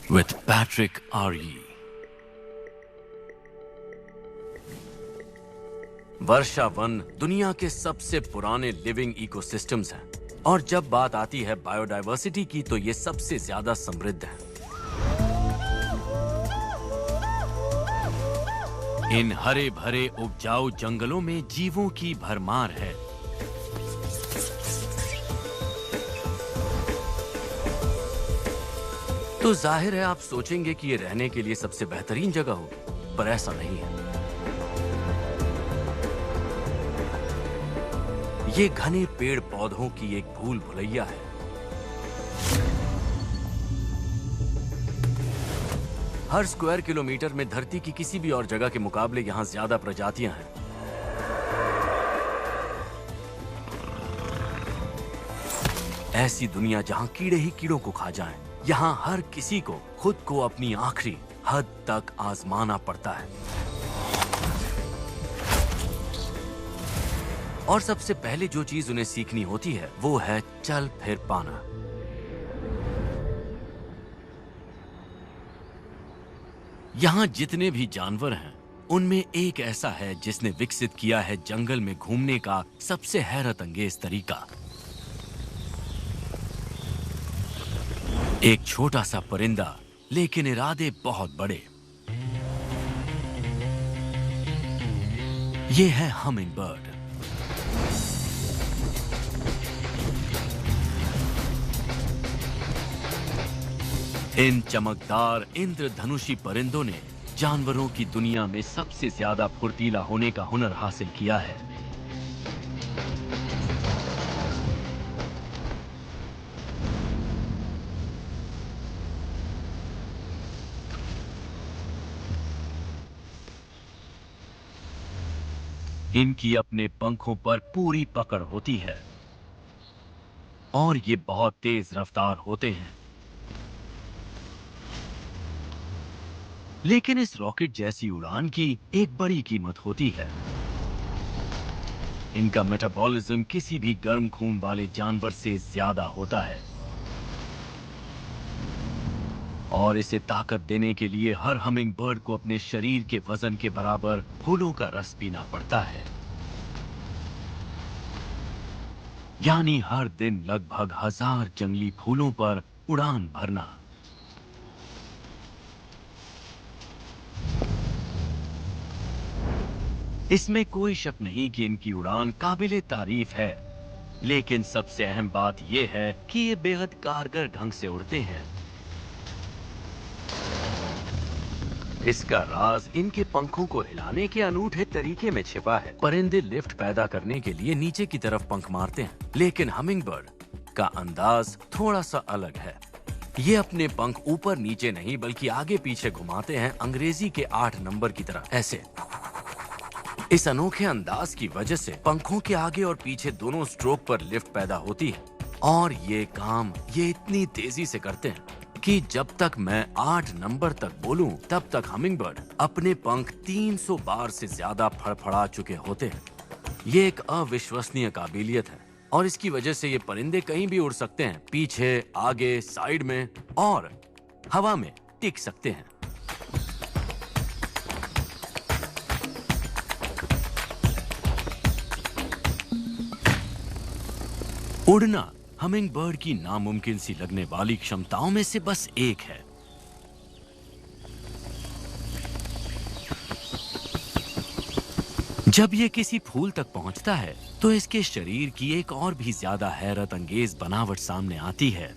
with Patrick R.E. Varsha one दुनिया के सबसे पुराने लिविंग इकोसिस्टम्स हैं और जब बात आती है बायोडायवर्सिटी की तो ये सबसे ज्यादा समृद्ध है। इन हरे भरे उपजाऊ जंगलों में जीवों की भरमार है। तो जाहिर है आप सोचेंगे कि ये रहने के लिए सबसे बेहतरीन जगह हो, पर ऐसा नहीं है। ये घने पेड़ पौधों की एक भूल भुलैया है। हर स्क्वायर किलोमीटर में धरती की किसी भी और जगह के मुकाबले यहां ज्यादा प्रजातियां हैं। ऐसी दुनिया जहां कीड़े ही कीड़ों को खा जाएं। यहां हर किसी को खुद को अपनी आखिरी हद तक आजमाना पड़ता है। और सबसे पहले जो चीज उन्हें सीखनी होती है वो है चल फिर पाना। यहां जितने भी जानवर हैं उनमें एक ऐसा है जिसने विकसित किया है जंगल में घूमने का सबसे हैरत अंगेज तरीका। एक छोटा सा परिंदा लेकिन इरादे बहुत बड़े। ये है हमिंग बर्ड। इन चमकदार इंद्रधनुषी परिंदों ने जानवरों की दुनिया में सबसे ज्यादा फुर्तीला होने का हुनर हासिल किया है। इनकी अपने पंखों पर पूरी पकड़ होती है और ये बहुत तेज रफ्तार होते हैं। लेकिन इस रॉकेट जैसी उड़ान की एक बड़ी कीमत होती है। इनका मेटाबॉलिज्म किसी भी गर्म खून वाले जानवर से ज्यादा होता है और इसे ताकत देने के लिए हर हमिंग बर्ड को अपने शरीर के वजन के बराबर फूलों का रस पीना पड़ता है। यानी हर दिन लगभग 1000 जंगली फूलों पर उड़ान भरना। इसमें कोई शक नहीं कि इनकी उड़ान काबिले तारीफ है, लेकिन सबसे अहम बात यह है कि ये बेहद कारगर ढंग से उड़ते हैं। इसका राज इनके पंखों को हिलाने के अनूठे तरीके में छिपा है। परिंदे लिफ्ट पैदा करने के लिए नीचे की तरफ पंख मारते हैं, लेकिन हमिंगबर्ड का अंदाज थोड़ा सा अलग है। ये अपने पंख ऊपर नीचे नहीं बल्कि आगे पीछे घुमाते हैं, अंग्रेजी के 8 नंबर की तरह, ऐसे। इस अनोखे अंदाज की वजह से पंखों के आगे और पीछे दोनों स्ट्रोक पर लिफ्ट पैदा होती है और ये काम ये इतनी तेजी से करते हैं कि जब तक मैं 8 नंबर तक बोलूं तब तक हमिंगबर्ड अपने पंख 300 बार से ज्यादा फड़फड़ा चुके होते हैं। ये एक अविश्वसनीय काबिलियत है और इसकी वजह से ये परिंदे कहीं भी उड़ सकते हैं, पीछे, आगे, साइड में और हवा में टिक सकते हैं। उड़ना हमिंगबर्ड की नामुमकिन सी लगने वाली क्षमताओं में से बस एक है। जब ये किसी फूल तक पहुंचता है तो इसके शरीर की एक और भी ज्यादा हैरत अंगेज बनावट सामने आती है।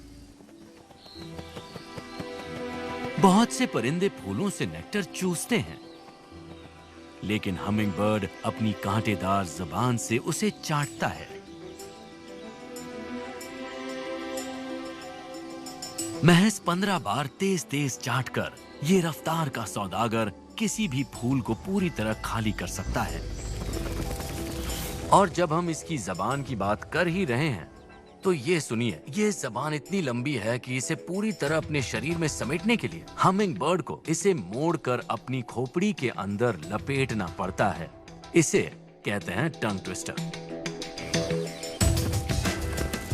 बहुत से परिंदे फूलों से नेक्टर चूसते हैं, लेकिन हमिंगबर्ड अपनी कांटेदार जुबान से उसे चाटता है। महज 15 बार तेज तेज चाटकर ये रफ्तार का सौदागर किसी भी फूल को पूरी तरह खाली कर सकता है। और जब हम इसकी जबान की बात कर ही रहे हैं तो ये सुनिए, ये जबान इतनी लंबी है कि इसे पूरी तरह अपने शरीर में समेटने के लिए हमिंगबर्ड को इसे मोड़कर अपनी खोपड़ी के अंदर लपेटना पड़ता है। इसे कहते हैं टंग ट्विस्टर।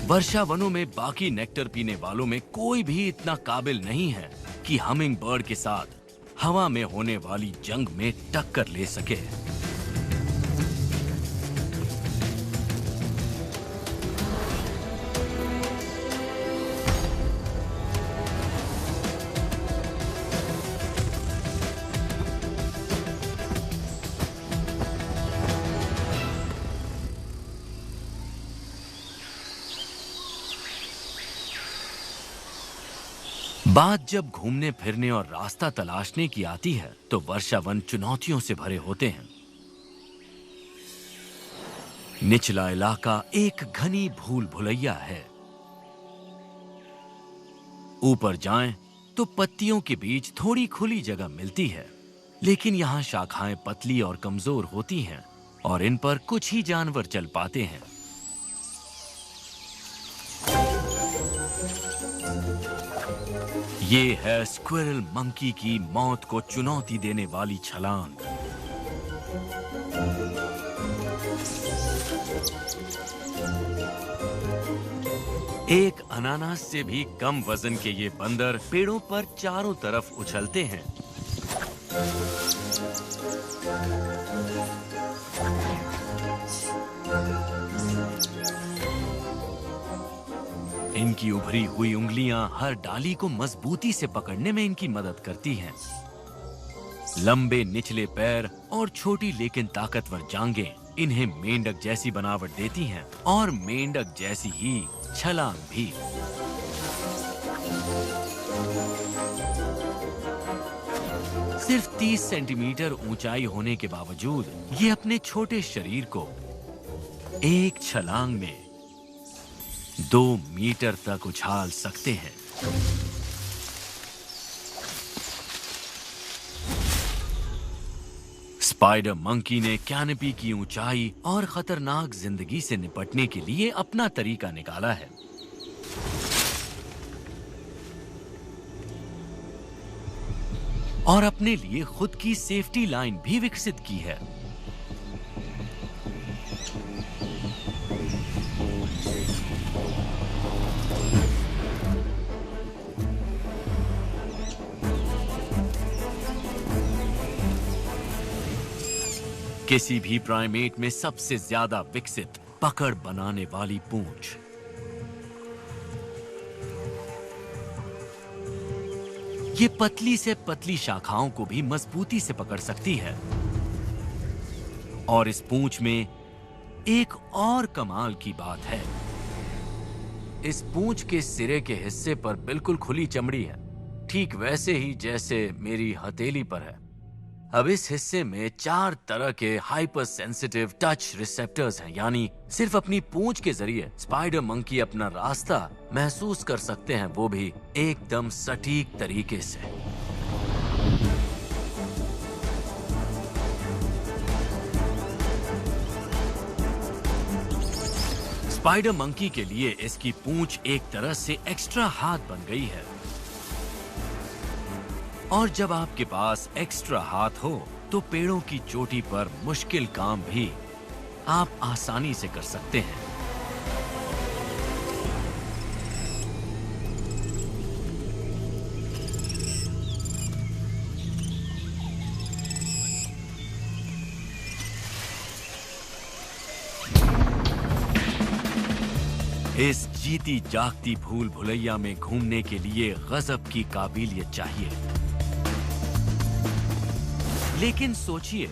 वर्षा वनों में बाकी नेक्टर पीने वालों में कोई भी इतना काबिल नहीं है कि हमिंग बर्ड के साथ हवा में होने वाली जंग में टक्कर ले सके। बात जब घूमने फिरने और रास्ता तलाशने की आती है तो वर्षावन चुनौतियों से भरे होते हैं। निचला इलाका एक घनी भूल भुलैया है। ऊपर जाएं तो पत्तियों के बीच थोड़ी खुली जगह मिलती है, लेकिन यहां शाखाएं पतली और कमजोर होती हैं और इन पर कुछ ही जानवर चल पाते हैं। ये है स्क्विरल मंकी की मौत को चुनौती देने वाली छलांग। एक अनानास से भी कम वजन के ये बंदर पेड़ों पर चारों तरफ उछलते हैं। इनकी उभरी हुई उंगलियां हर डाली को मजबूती से पकड़ने में इनकी मदद करती हैं। लंबे निचले पैर और छोटी लेकिन ताकतवर जांघें इन्हें मेंढक जैसी बनावट देती हैं और मेंढक जैसी ही छलांग भी। सिर्फ 30 सेंटीमीटर ऊंचाई होने के बावजूद ये अपने छोटे शरीर को एक छलांग में 2 मीटर तक उछाल सकते हैं। स्पाइडर मंकी ने कैनोपी की ऊंचाई और खतरनाक जिंदगी से निपटने के लिए अपना तरीका निकाला है। और अपने लिए खुद की सेफ्टी लाइन भी विकसित की है। किसी भी प्राइमेट में सबसे ज्यादा विकसित पकड़ बनाने वाली पूंछ। ये पतली से पतली शाखाओं को भी मजबूती से पकड़ सकती है। और इस पूंछ में एक और कमाल की बात है। इस पूंछ के सिरे के हिस्से पर बिल्कुल खुली चमड़ी है, ठीक वैसे ही जैसे मेरी हथेली पर है। अब इस हिस्से में 4 तरह के हाइपर सेंसिटिव टच रिसेप्टर्स हैं, यानी सिर्फ अपनी पूंछ के जरिए स्पाइडर मंकी अपना रास्ता महसूस कर सकते हैं, वो भी एकदम सटीक तरीके से। स्पाइडर मंकी के लिए इसकी पूंछ एक तरह से एक्स्ट्रा हाथ बन गई है। और जब आपके पास एक्स्ट्रा हाथ हो तो पेड़ों की चोटी पर मुश्किल काम भी आप आसानी से कर सकते हैं। इस जीती जागती भूल भुलैया में घूमने के लिए गजब की काबिलियत चाहिए। लेकिन सोचिए,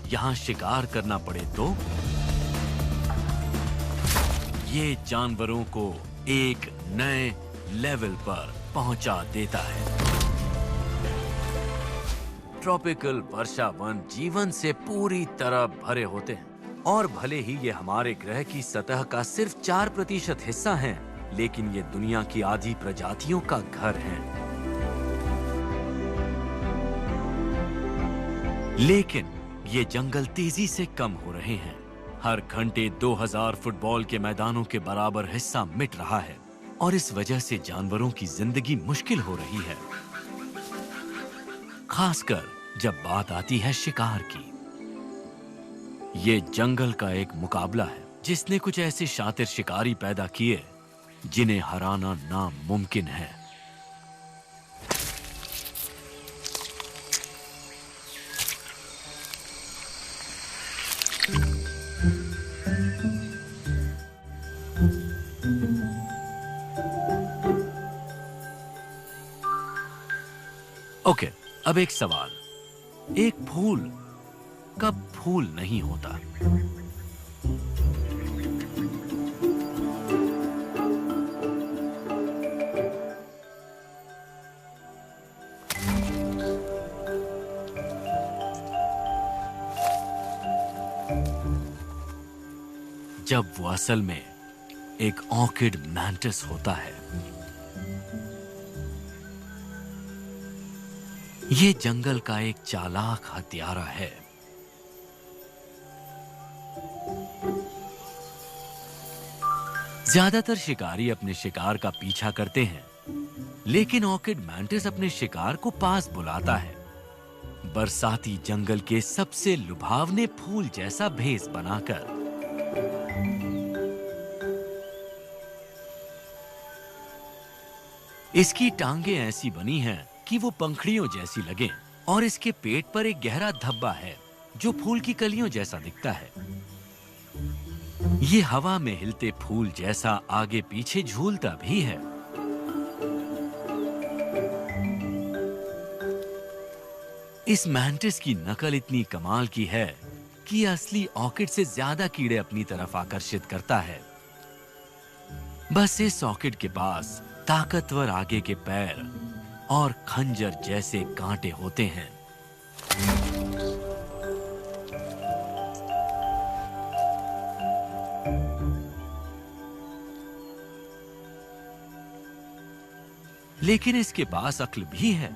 यहां शिकार करना पड़े तो? ये जानवरों को एक नए लेवल पर पहुंचा देता है। ट्रॉपिकल वर्षा वन जीवन से पूरी तरह भरे होते हैं और भले ही ये हमारे ग्रह की सतह का सिर्फ 4% हिस्सा हैं, लेकिन ये दुनिया की आधी प्रजातियों का घर है। लेकिन ये जंगल तेजी से कम हो रहे हैं। हर घंटे 2000 फुटबॉल के मैदानों के बराबर हिस्सा मिट रहा है और इस वजह से जानवरों की जिंदगी मुश्किल हो रही है, खासकर जब बात आती है शिकार की। ये जंगल का एक मुकाबला है जिसने कुछ ऐसे शातिर शिकारी पैदा किए जिन्हें हराना नामुमकिन है। ओके, अब एक सवाल। एक फूल कब फूल नहीं होता? जब वो असल में एक ऑर्किड मैंटिस होता है। ये जंगल का एक चालाक हत्यारा है। ज्यादातर शिकारी अपने शिकार का पीछा करते हैं, लेकिन ऑर्किड मैंटिस अपने शिकार को पास बुलाता है। बरसाती जंगल के सबसे लुभावने फूल जैसा भेस बनाकर। इसकी टांगें ऐसी बनी हैं कि वो पंखड़ियों जैसी लगें, और इसके पेट पर एक गहरा धब्बा है जो फूल की कलियों जैसा दिखता है। ये हवा में हिलते फूल जैसा आगे पीछे झूलता भी है। इस मैंटिस की नकल इतनी कमाल की है कि असली ऑर्किड से ज्यादा कीड़े अपनी तरफ आकर्षित करता है। बस इस ऑर्किड के पास ताकतवर आगे के पैर और खंजर जैसे कांटे होते हैं। लेकिन इसके पास अक्ल भी है।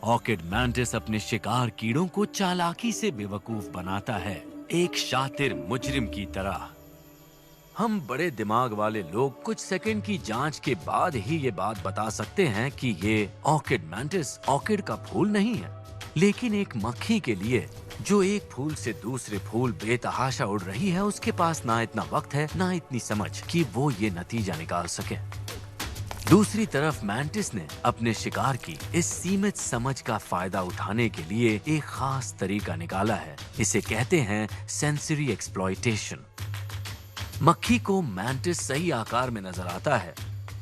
ऑर्किड मैंटिस अपने शिकार कीड़ों को चालाकी से बेवकूफ बनाता है, एक शातिर मुजरिम की तरह। हम बड़े दिमाग वाले लोग कुछ सेकंड की जांच के बाद ही ये बात बता सकते हैं कि ये ऑर्किड मैंटिस ऑर्किड का फूल नहीं है। लेकिन एक मक्खी के लिए जो एक फूल से दूसरे फूल बेतहाशा उड़ रही है, उसके पास ना इतना वक्त है ना इतनी समझ कि वो ये नतीजा निकाल सके। दूसरी तरफ मैंटिस ने अपने शिकार की इस सीमित समझ का फायदा उठाने के लिए एक खास तरीका निकाला है। इसे कहते हैं सेंसरी एक्सप्लॉयटेशन। मक्खी को मैंटिस सही आकार में नजर आता है,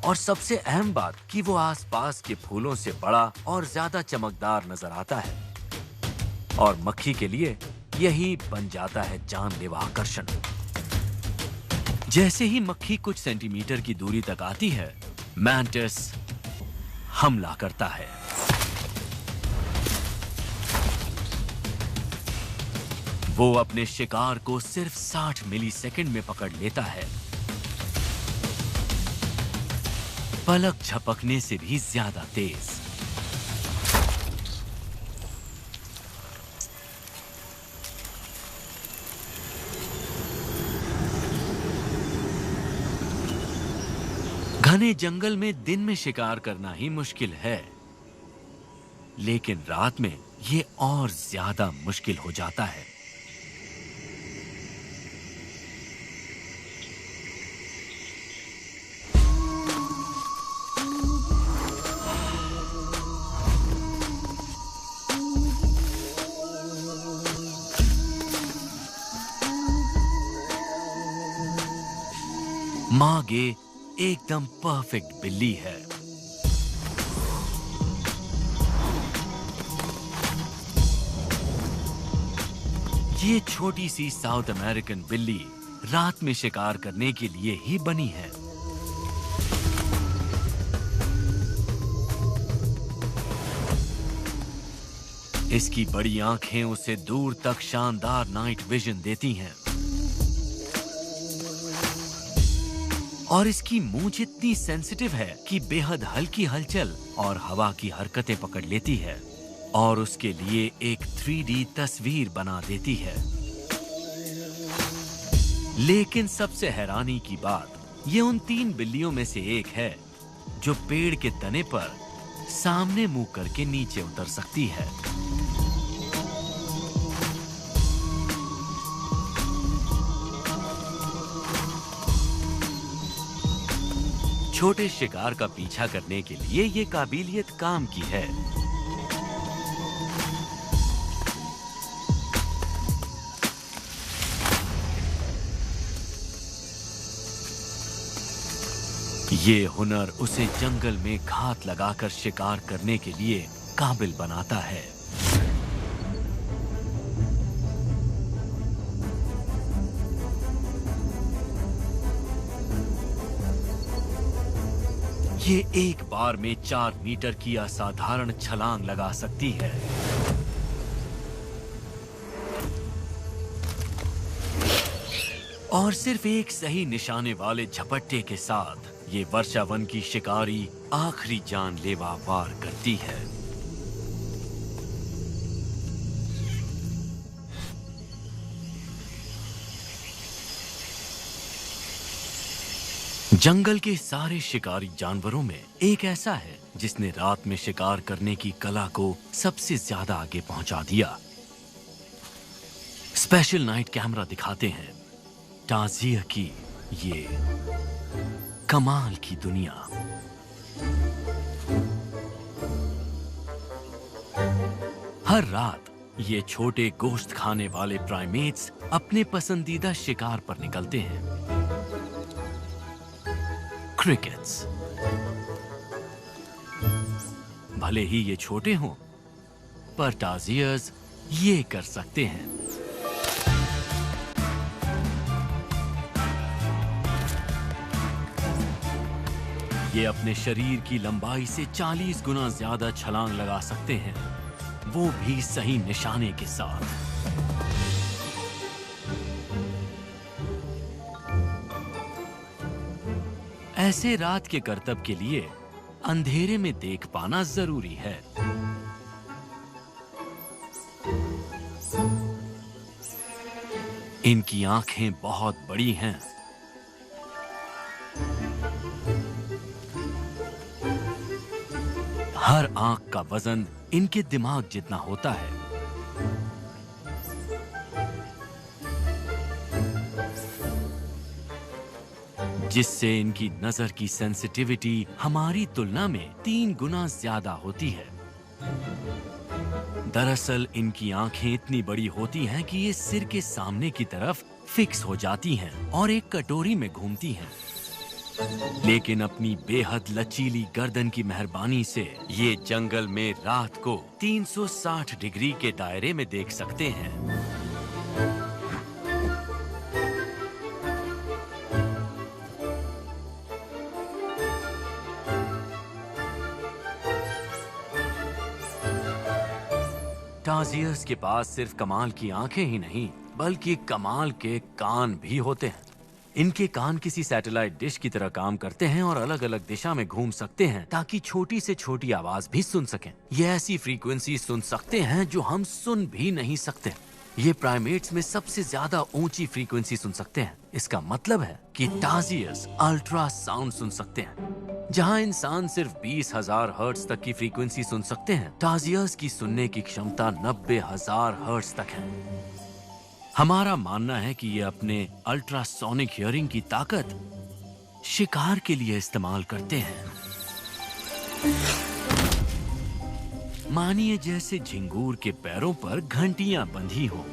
और सबसे अहम बात कि वो आसपास के फूलों से बड़ा और ज्यादा चमकदार नजर आता है। और मक्खी के लिए यही बन जाता है जानलेवा आकर्षण। जैसे ही मक्खी कुछ सेंटीमीटर की दूरी तक आती है, मैंटिस हमला करता है। वो अपने शिकार को सिर्फ 60 मिलीसेकंड में पकड़ लेता है, पलक झपकने से भी ज्यादा तेज। घने जंगल में दिन में शिकार करना ही मुश्किल है, लेकिन रात में ये और ज्यादा मुश्किल हो जाता है। मागे एकदम परफेक्ट बिल्ली है। ये छोटी सी साउथ अमेरिकन बिल्ली रात में शिकार करने के लिए ही बनी है। इसकी बड़ी आंखें उसे दूर तक शानदार नाइट विजन देती हैं, और इसकी मूंछ इतनी सेंसिटिव है कि बेहद हल्की हलचल और हवा की हरकतें पकड़ लेती है और उसके लिए एक 3D तस्वीर बना देती है। लेकिन सबसे हैरानी की बात, ये उन 3 बिल्लियों में से एक है जो पेड़ के तने पर सामने मुंह करके नीचे उतर सकती है। छोटे शिकार का पीछा करने के लिए ये काबिलियत काम की है। ये हुनर उसे जंगल में घात लगाकर शिकार करने के लिए काबिल बनाता है। ये एक बार में 4 मीटर की असाधारण छलांग लगा सकती है। और सिर्फ एक सही निशाने वाले झपट्टे के साथ ये वर्षावन की शिकारी आखिरी जानलेवा वार करती है। जंगल के सारे शिकारी जानवरों में एक ऐसा है जिसने रात में शिकार करने की कला को सबसे ज्यादा आगे पहुंचा दिया। स्पेशल नाइट कैमरा दिखाते हैं टाजिया की ये कमाल की दुनिया। हर रात ये छोटे गोश्त खाने वाले प्राइमेट्स अपने पसंदीदा शिकार पर निकलते हैं। क्रिकेट्स। भले ही ये छोटे हों, पर टाजियर्स ये कर सकते हैं। ये अपने शरीर की लंबाई से 40 गुना ज्यादा छलांग लगा सकते हैं, वो भी सही निशाने के साथ। ऐसे रात के करतब के लिए अंधेरे में देख पाना जरूरी है। इनकी आंखें बहुत बड़ी हैं। हर आंख का वजन इनके दिमाग जितना होता है। जिससे इनकी नजर की सेंसिटिविटी हमारी तुलना में 3 गुना ज्यादा होती है। दरअसल इनकी आंखें इतनी बड़ी होती हैं कि ये सिर के सामने की तरफ फिक्स हो जाती हैं और एक कटोरी में घूमती हैं। लेकिन अपनी बेहद लचीली गर्दन की मेहरबानी से ये जंगल में रात को 360 डिग्री के दायरे में देख सकते हैं। टाजियर्स के पास सिर्फ कमाल की आंखें ही नहीं, बल्कि कमाल के कान भी होते हैं। इनके कान किसी सैटेलाइट डिश की तरह काम करते हैं और अलग अलग दिशा में घूम सकते हैं ताकि छोटी से छोटी आवाज भी सुन सकें। ये ऐसी फ्रीक्वेंसी सुन सकते हैं जो हम सुन भी नहीं सकते। ये प्राइमेट्स में सबसे ज्यादा ऊंची फ्रीक्वेंसी सुन सकते हैं। इसका मतलब है कि टाजियर्स अल्ट्रासाउंड सुन सकते हैं। जहां इंसान सिर्फ 20,000 हर्ट्ज तक की फ्रीक्वेंसी सुन सकते हैं, टाजियर्स की सुनने की क्षमता 90,000 हर्ट्ज तक है। हमारा मानना है कि ये अपने अल्ट्रासोनिक हियरिंग की ताकत शिकार के लिए इस्तेमाल करते हैं। मानिए जैसे झिंगूर के पैरों पर घंटियां बंधी हो।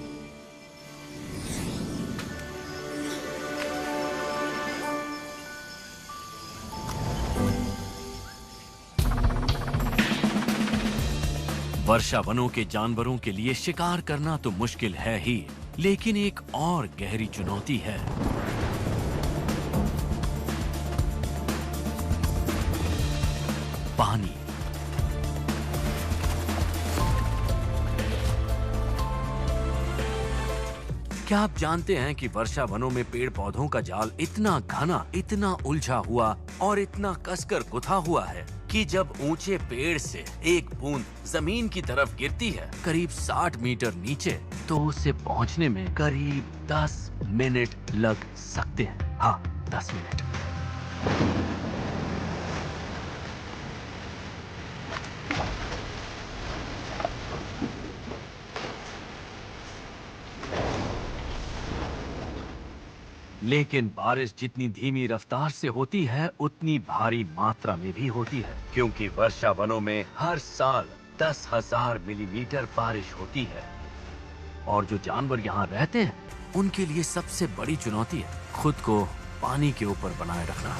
वर्षा वनों के जानवरों के लिए शिकार करना तो मुश्किल है ही, लेकिन एक और गहरी चुनौती है। पानी। क्या आप जानते हैं कि वर्षा वनों में पेड़ पौधों का जाल इतना घना, इतना उलझा हुआ और इतना कसकर गुथा हुआ है कि जब ऊंचे पेड़ से एक बूंद जमीन की तरफ गिरती है करीब 60 मीटर नीचे, तो उसे पहुंचने में करीब 10 मिनट लग सकते हैं। हाँ, 10 मिनट। लेकिन बारिश जितनी धीमी रफ्तार से होती है, उतनी भारी मात्रा में भी होती है, क्योंकि वर्षा वनों में हर साल 10,000 मिलीमीटर बारिश होती है। और जो जानवर यहाँ रहते हैं, उनके लिए सबसे बड़ी चुनौती है खुद को पानी के ऊपर बनाए रखना।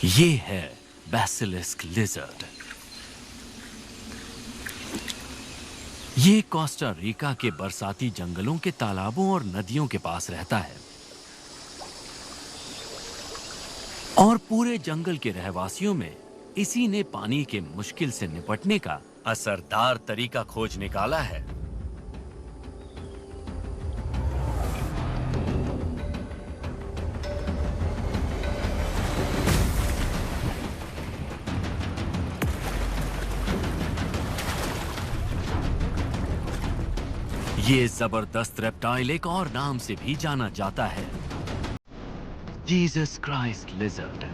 ये है बैसिलिस्क लिजर्ड। ये कोस्टा रिका के बरसाती जंगलों के तालाबों और नदियों के पास रहता है और पूरे जंगल के रहवासियों में इसी ने पानी के मुश्किल से निपटने का असरदार तरीका खोज निकाला है। ये जबरदस्त रेप्टाइल एक और नाम से भी जाना जाता है, जीसस क्राइस्ट लिजर्ड।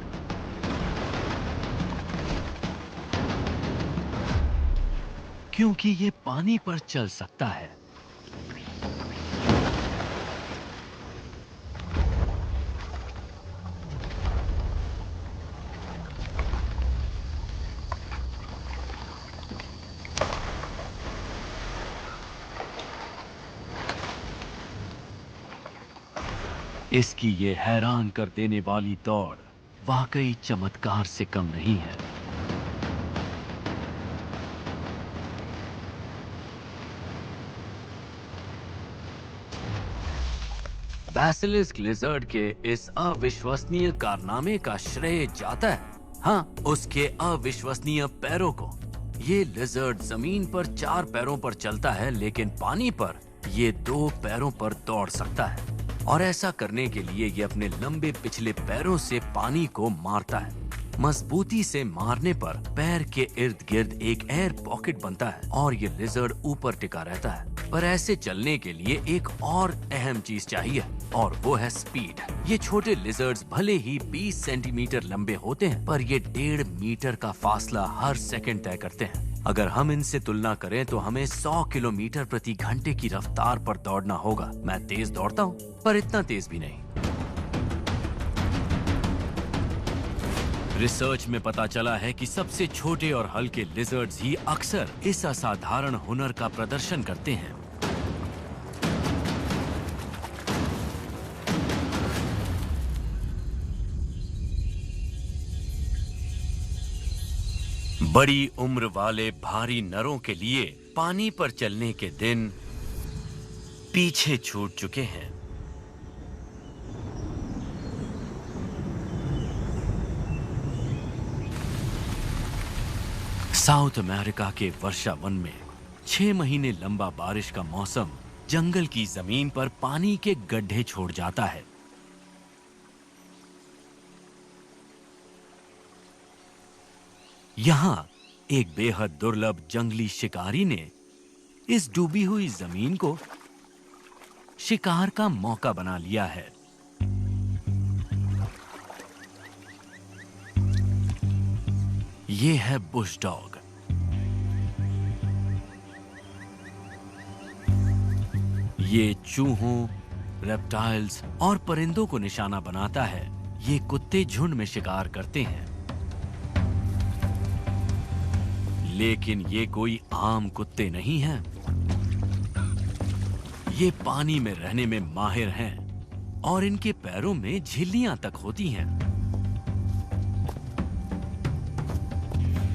क्योंकि ये पानी पर चल सकता है। इसकी ये हैरान कर देने वाली दौड़ वाकई चमत्कार से कम नहीं है। बैसिलिस्क लिजर्ड के इस अविश्वसनीय कारनामे का श्रेय जाता है, हाँ, उसके अविश्वसनीय पैरों को। ये लिजर्ड जमीन पर 4 पैरों पर चलता है, लेकिन पानी पर ये 2 पैरों पर दौड़ सकता है और ऐसा करने के लिए ये अपने लंबे पिछले पैरों से पानी को मारता है। मजबूती से मारने पर पैर के इर्द गिर्द एक एयर पॉकेट बनता है और ये लिजर्ड ऊपर टिका रहता है। पर ऐसे चलने के लिए एक और अहम चीज चाहिए और वो है स्पीड। ये छोटे लिजर्ड्स भले ही 20 सेंटीमीटर लंबे होते हैं, पर ये 1.5 मीटर का फासला हर सेकंड तय करते हैं। अगर हम इनसे तुलना करें तो हमें 100 किलोमीटर प्रति घंटे की रफ्तार पर दौड़ना होगा। मैं तेज दौड़ता हूँ, पर इतना तेज भी नहीं। रिसर्च में पता चला है कि सबसे छोटे और हल्के लिजर्ड्स ही अक्सर इस असाधारण हुनर का प्रदर्शन करते हैं। बड़ी उम्र वाले भारी नरों के लिए पानी पर चलने के दिन पीछे छूट चुके हैं। साउथ अमेरिका के वर्षा वन में 6 महीने लंबा बारिश का मौसम जंगल की जमीन पर पानी के गड्ढे छोड़ जाता है। यहां एक बेहद दुर्लभ जंगली शिकारी ने इस डूबी हुई जमीन को शिकार का मौका बना लिया है। ये है बुश डॉग। ये चूहों, रेप्टाइल्स और परिंदों को निशाना बनाता है। ये कुत्ते झुंड में शिकार करते हैं, लेकिन ये कोई आम कुत्ते नहीं हैं। ये पानी में रहने में माहिर हैं और इनके पैरों में झिल्लियां तक होती हैं।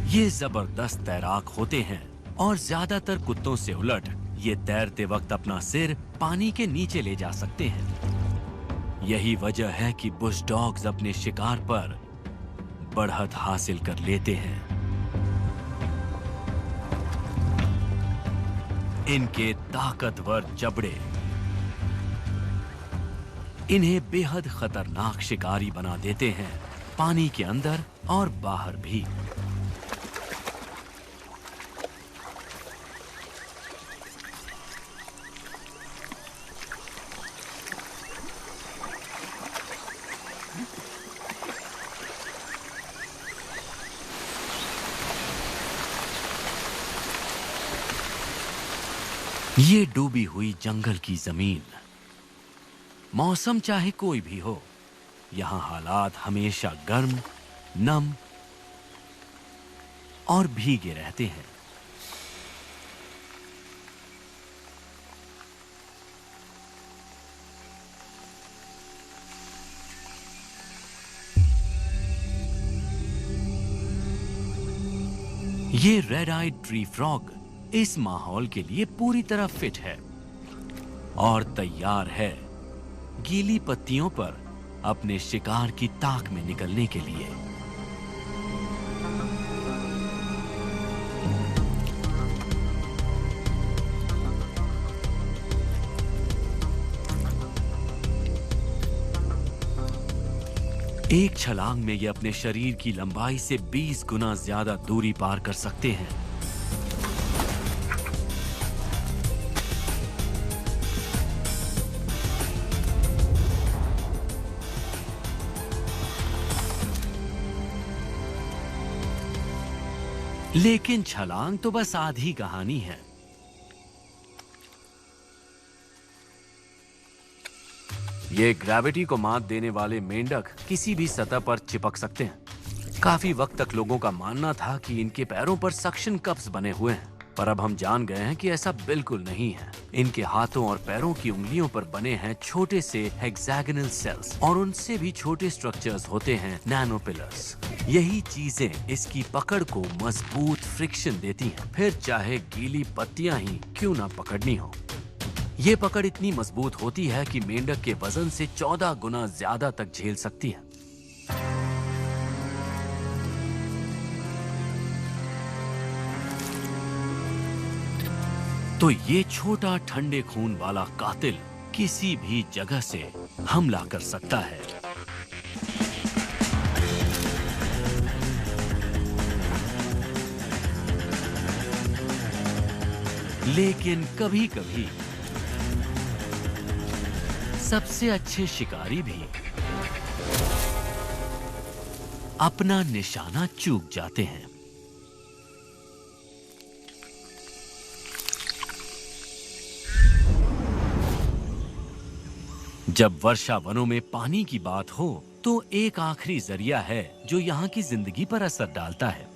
ये जबरदस्त तैराक होते हैं और ज्यादातर कुत्तों से उलट ये तैरते वक्त अपना सिर पानी के नीचे ले जा सकते हैं। यही वजह है कि बुश डॉग्स अपने शिकार पर बढ़त हासिल कर लेते हैं। इनके ताकतवर जबड़े इन्हें बेहद खतरनाक शिकारी बना देते हैं, पानी के अंदर और बाहर भी। ये डूबी हुई जंगल की जमीन, मौसम चाहे कोई भी हो, यहां हालात हमेशा गर्म, नम और भीगे रहते हैं। ये रेड आइड ट्री फ्रॉग इस माहौल के लिए पूरी तरह फिट है और तैयार है गीली पत्तियों पर अपने शिकार की ताक में निकलने के लिए। एक छलांग में ये अपने शरीर की लंबाई से 20 गुना ज्यादा दूरी पार कर सकते हैं। लेकिन छलांग तो बस आधी कहानी है। ये ग्रेविटी को मात देने वाले मेंढक किसी भी सतह पर चिपक सकते हैं। काफी वक्त तक लोगों का मानना था कि इनके पैरों पर सक्शन कप्स बने हुए हैं, पर अब हम जान गए हैं कि ऐसा बिल्कुल नहीं है। इनके हाथों और पैरों की उंगलियों पर बने हैं छोटे से हेक्सागोनल सेल्स और उनसे भी छोटे स्ट्रक्चर्स होते हैं नैनोपिलर्स। यही चीजें इसकी पकड़ को मजबूत फ्रिक्शन देती हैं, फिर चाहे गीली पत्तियां ही क्यों ना पकड़नी हो। ये पकड़ इतनी मजबूत होती है कि मेंढक के वजन से 14 गुना ज्यादा तक झेल सकती है। तो ये छोटा ठंडे खून वाला कातिल किसी भी जगह से हमला कर सकता है। लेकिन कभी-कभी सबसे अच्छे शिकारी भी अपना निशाना चूक जाते हैं। जब वर्षा वनों में पानी की बात हो तो एक आखिरी जरिया है जो यहाँ की जिंदगी पर असर डालता है,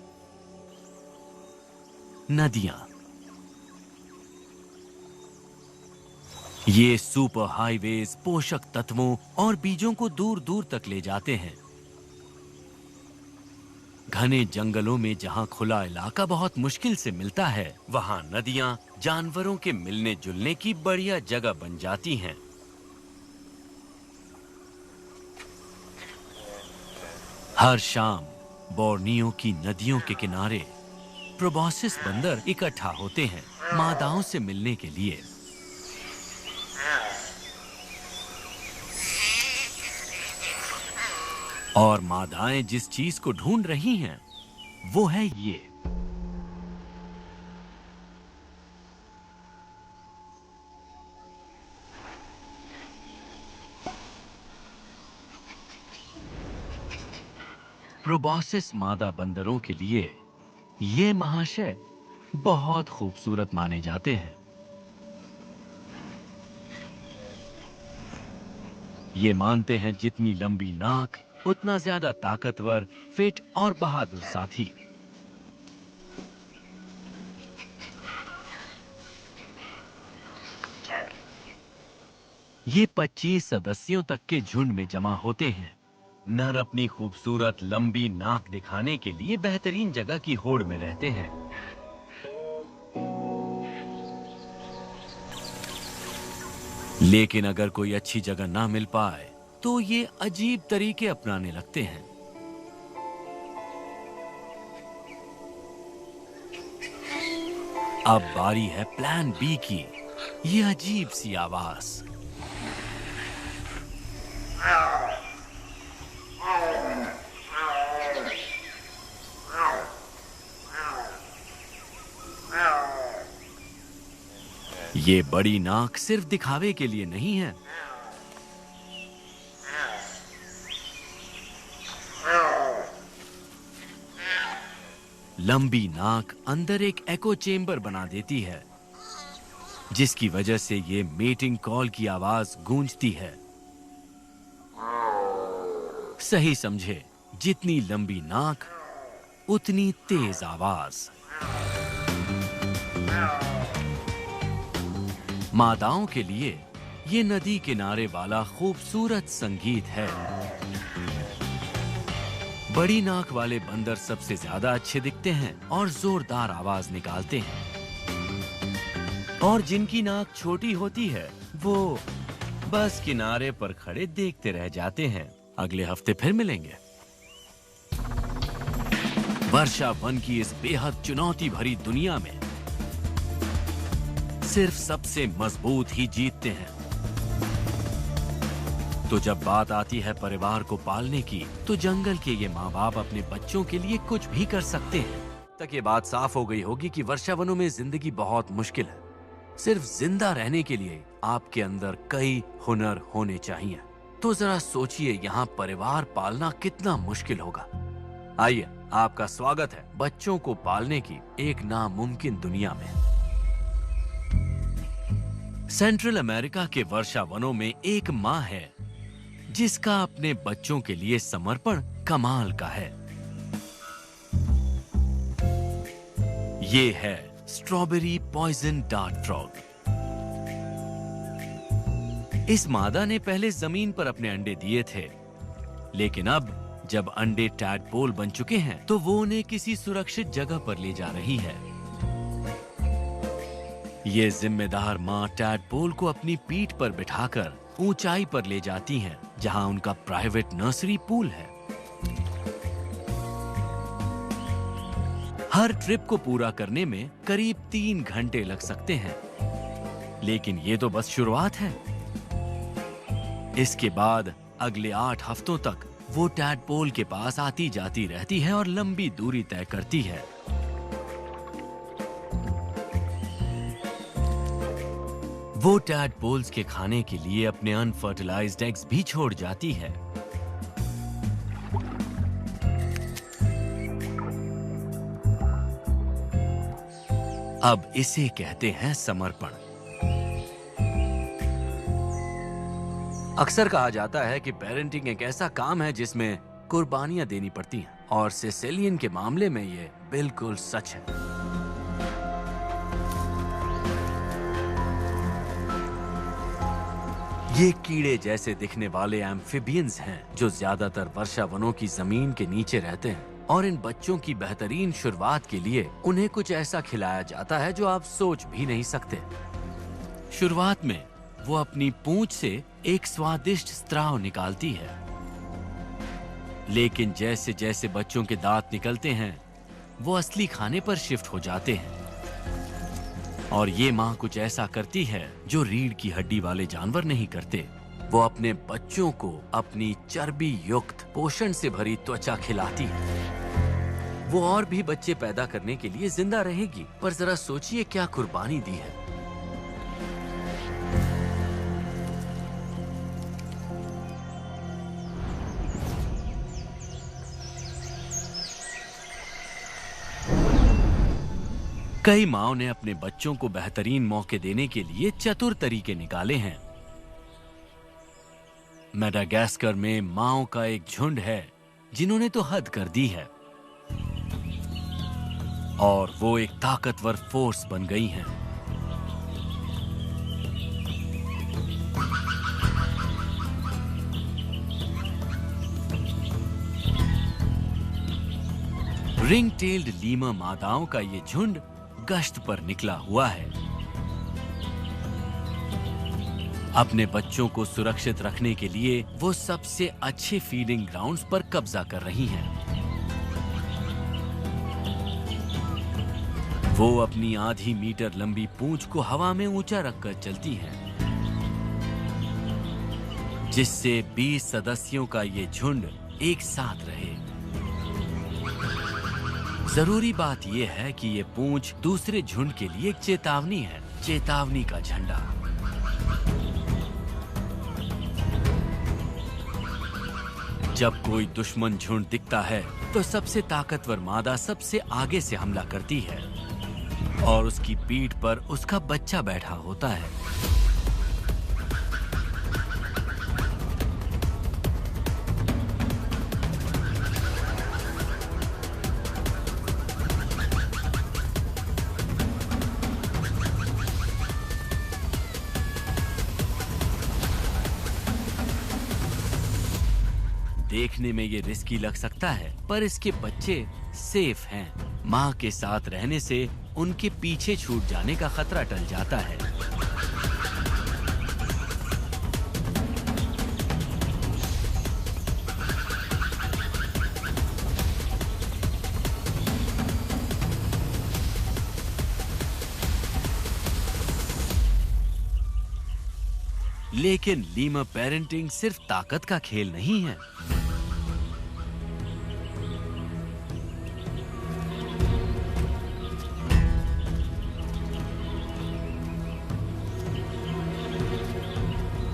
नदियां। ये सुपर हाईवेज पोषक तत्वों और बीजों को दूर दूर तक ले जाते हैं। घने जंगलों में जहां खुला इलाका बहुत मुश्किल से मिलता है, वहां नदियां जानवरों के मिलने जुलने की बढ़िया जगह बन जाती हैं। हर शाम बोर्नियो की नदियों के किनारे प्रोबोसिस बंदर इकट्ठा होते हैं मादाओं से मिलने के लिए। और मादाएं जिस चीज को ढूंढ रही हैं, वो है ये। प्रोबोसिस मादा बंदरों के लिए ये महाशय बहुत खूबसूरत माने जाते हैं। ये मानते हैं जितनी लंबी नाक उतना ज्यादा ताकतवर, फिट और बहादुर साथी। ये 25 सदस्यों तक के झुंड में जमा होते हैं। नर अपनी खूबसूरत लंबी नाक दिखाने के लिए बेहतरीन जगह की होड़ में रहते हैं। लेकिन अगर कोई अच्छी जगह ना मिल पाए तो ये अजीब तरीके अपनाने लगते हैं। अब बारी है प्लान बी की, ये अजीब सी आवाज। ये बड़ी नाक सिर्फ दिखावे के लिए नहीं है। लंबी नाक अंदर एक एको चेंबर बना देती है, जिसकी वजह से ये मेटिंग कॉल की आवाज गूंजती है। सही समझे, जितनी लंबी नाक उतनी तेज आवाज। मादाओं के लिए ये नदी किनारे वाला खूबसूरत संगीत है। बड़ी नाक वाले बंदर सबसे ज्यादा अच्छे दिखते हैं और जोरदार आवाज निकालते हैं। और जिनकी नाक छोटी होती है वो बस किनारे पर खड़े देखते रह जाते हैं। अगले हफ्ते फिर मिलेंगे। वर्षा वन की इस बेहद चुनौती भरी दुनिया में सिर्फ सबसे मजबूत ही जीतते हैं। तो जब बात आती है परिवार को पालने की, तो जंगल के ये माँ बाप अपने बच्चों के लिए कुछ भी कर सकते हैं। तक ये बात साफ हो गई होगी कि वर्षावनों में जिंदगी बहुत मुश्किल है। सिर्फ जिंदा रहने के लिए आपके अंदर कई हुनर होने चाहिए। तो जरा सोचिए यहाँ परिवार पालना कितना मुश्किल होगा। आइए, आपका स्वागत है बच्चों को पालने की एक नामुमकिन दुनिया में। सेंट्रल अमेरिका के वर्षावनों में एक माँ है जिसका अपने बच्चों के लिए समर्पण कमाल का है। ये है स्ट्रॉबेरी पॉइजन डार्ट फ्रॉग। इस मादा ने पहले जमीन पर अपने अंडे दिए थे, लेकिन अब जब अंडे टैडपोल बन चुके हैं तो वो उन्हें किसी सुरक्षित जगह पर ले जा रही है। ये जिम्मेदार माँ टैडपोल को अपनी पीठ पर बिठाकर ऊंचाई पर ले जाती हैं, जहां उनका प्राइवेट नर्सरी पूल है। हर ट्रिप को पूरा करने में करीब 3 घंटे लग सकते हैं, लेकिन ये तो बस शुरुआत है। इसके बाद अगले 8 हफ्तों तक वो टैडपोल के पास आती जाती रहती है और लंबी दूरी तय करती है। वो टैडपोल्स के खाने के लिए अपने अनफर्टिलाइज्ड एग्स भी छोड़ जाती है। अब इसे कहते हैं समर्पण। अक्सर कहा जाता है कि पेरेंटिंग एक ऐसा काम है जिसमें कुर्बानियां देनी पड़ती हैं, और सिसिलियन के मामले में ये बिल्कुल सच है। ये कीड़े जैसे दिखने वाले एम्फिबियंस हैं जो ज्यादातर वर्षावनों की जमीन के नीचे रहते हैं, और इन बच्चों की बेहतरीन शुरुआत के लिए उन्हें कुछ ऐसा खिलाया जाता है जो आप सोच भी नहीं सकते। शुरुआत में वो अपनी पूंछ से एक स्वादिष्ट स्त्राव निकालती है, लेकिन जैसे जैसे बच्चों के दांत निकलते हैं वो असली खाने पर शिफ्ट हो जाते हैं। और ये माँ कुछ ऐसा करती है जो रीढ़ की हड्डी वाले जानवर नहीं करते। वो अपने बच्चों को अपनी चर्बी युक्त पोषण से भरी त्वचा खिलाती है। वो और भी बच्चे पैदा करने के लिए जिंदा रहेगी, पर जरा सोचिए क्या कुर्बानी दी है। कई माँओं ने अपने बच्चों को बेहतरीन मौके देने के लिए चतुर तरीके निकाले हैं। मेडागास्कर में माँओं का एक झुंड है जिन्होंने तो हद कर दी है, और वो एक ताकतवर फोर्स बन गई हैं। रिंग टेल्ड लीमा मादाओं का ये झुंड गश्त पर निकला हुआ है। अपने बच्चों को सुरक्षित रखने के लिए वो सबसे अच्छे फीडिंग ग्राउंड्स पर कब्जा कर रही हैं। वो अपनी आधी मीटर लंबी पूंछ को हवा में ऊंचा रखकर चलती हैं, जिससे 20 सदस्यों का ये झुंड एक साथ रहे। जरूरी बात यह है कि ये पूंछ दूसरे झुंड के लिए एक चेतावनी है, चेतावनी का झंडा। जब कोई दुश्मन झुंड दिखता है तो सबसे ताकतवर मादा सबसे आगे से हमला करती है, और उसकी पीठ पर उसका बच्चा बैठा होता है। देखने में ये रिस्की लग सकता है, पर इसके बच्चे सेफ हैं। माँ के साथ रहने से उनके पीछे छूट जाने का खतरा टल जाता है। लेकिन लीमर पेरेंटिंग सिर्फ ताकत का खेल नहीं है।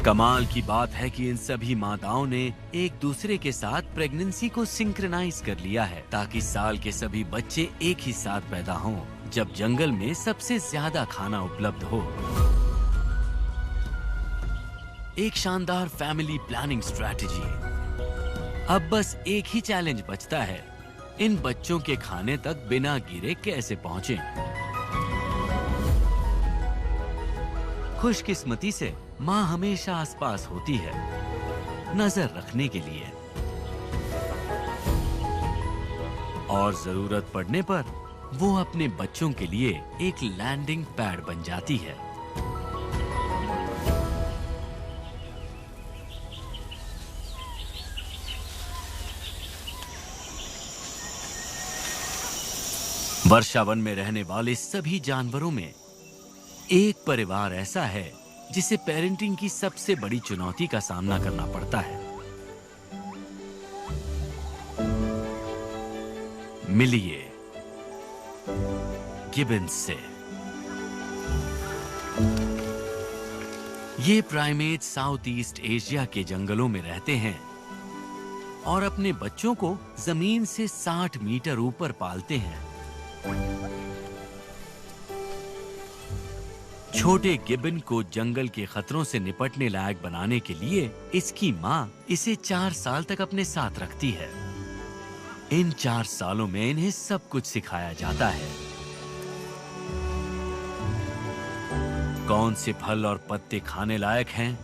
कमाल की बात है कि इन सभी माताओं ने एक दूसरे के साथ प्रेगनेंसी को सिंक्रनाइज कर लिया है, ताकि साल के सभी बच्चे एक ही साथ पैदा हों, जब जंगल में सबसे ज्यादा खाना उपलब्ध हो। एक शानदार फैमिली प्लानिंग स्ट्रैटेजी। अब बस एक ही चैलेंज बचता है, इन बच्चों के खाने तक बिना गिरे कैसे पहुंचे। खुशकिस्मती से माँ हमेशा आसपास होती है, नजर रखने के लिए, और जरूरत पड़ने पर वो अपने बच्चों के लिए एक लैंडिंग पैड बन जाती है। वर्षावन में रहने वाले सभी जानवरों में एक परिवार ऐसा है जिसे पेरेंटिंग की सबसे बड़ी चुनौती का सामना करना पड़ता है। मिलिए गिबन्स से। ये प्राइमेट साउथ ईस्ट एशिया के जंगलों में रहते हैं और अपने बच्चों को जमीन से 60 मीटर ऊपर पालते हैं। छोटे गिबन को जंगल के खतरों से निपटने लायक बनाने के लिए इसकी माँ इसे 4 साल तक अपने साथ रखती है। इन 4 सालों में इन्हें सब कुछ सिखाया जाता है। कौन से फल और पत्ते खाने लायक हैं,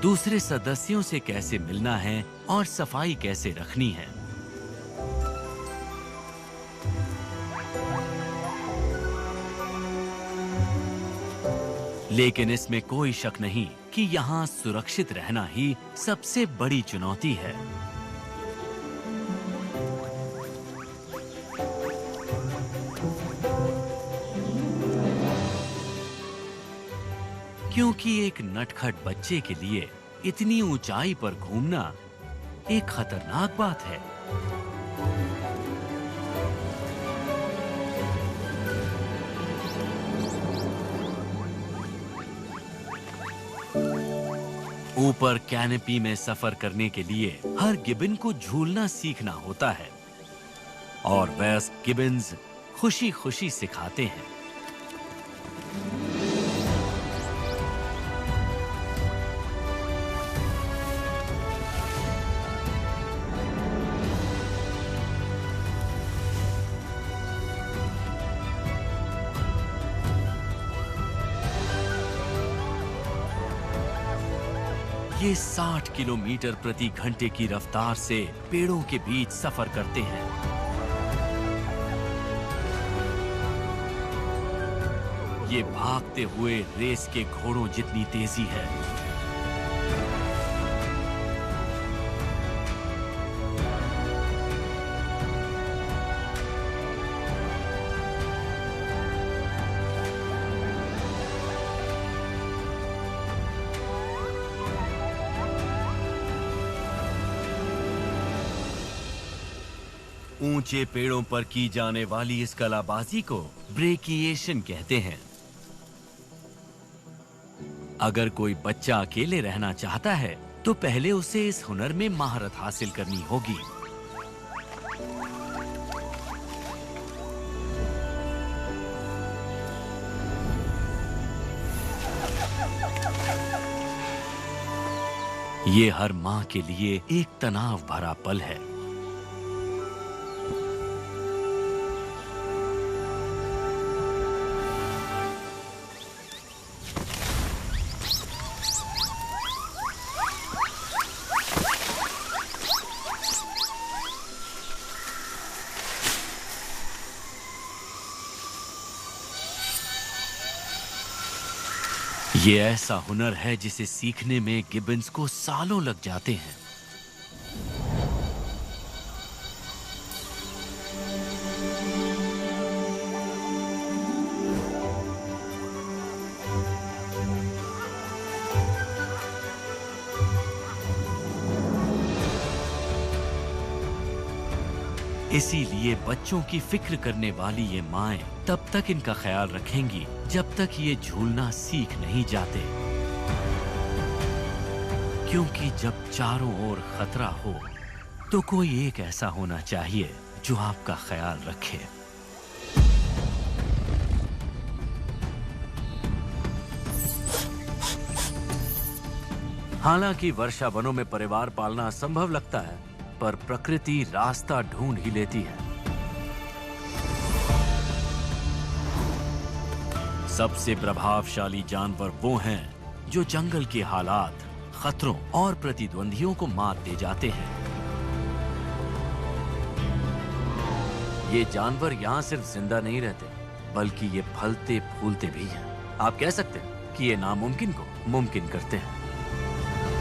दूसरे सदस्यों से कैसे मिलना है और सफाई कैसे रखनी है। लेकिन इसमें कोई शक नहीं कि यहाँ सुरक्षित रहना ही सबसे बड़ी चुनौती है। क्योंकि एक नटखट बच्चे के लिए इतनी ऊंचाई पर घूमना एक खतरनाक बात है। ऊपर कैनपी में सफर करने के लिए हर गिबन को झूलना सीखना होता है और वयस्क गिबन्स खुशी-खुशी सिखाते हैं। ये 60 किलोमीटर प्रति घंटे की रफ्तार से पेड़ों के बीच सफर करते हैं। ये भागते हुए रेस के घोड़ों जितनी तेजी है। ऊंचे पेड़ों पर की जाने वाली इस कलाबाजी को ब्रेकिएशन कहते हैं। अगर कोई बच्चा अकेले रहना चाहता है तो पहले उसे इस हुनर में महारत हासिल करनी होगी। ये हर मां के लिए एक तनाव भरा पल है। ये ऐसा हुनर है जिसे सीखने में गिबन्स को सालों लग जाते हैं। इसीलिए बच्चों की फिक्र करने वाली ये माएं तब तक इनका ख्याल रखेंगी जब तक ये झूलना सीख नहीं जाते, क्योंकि जब चारों ओर खतरा हो तो कोई एक ऐसा होना चाहिए जो आपका ख्याल रखे। हालांकि वर्षा वनों में परिवार पालना असंभव लगता है, पर प्रकृति रास्ता ढूंढ ही लेती है। सबसे प्रभावशाली जानवर वो हैं जो जंगल के हालात, खतरों और प्रतिद्वंदियों को मात दे जाते हैं। ये जानवर यहाँ सिर्फ जिंदा नहीं रहते, बल्कि ये फलते फूलते भी हैं। आप कह सकते हैं कि ये नामुमकिन को मुमकिन करते हैं।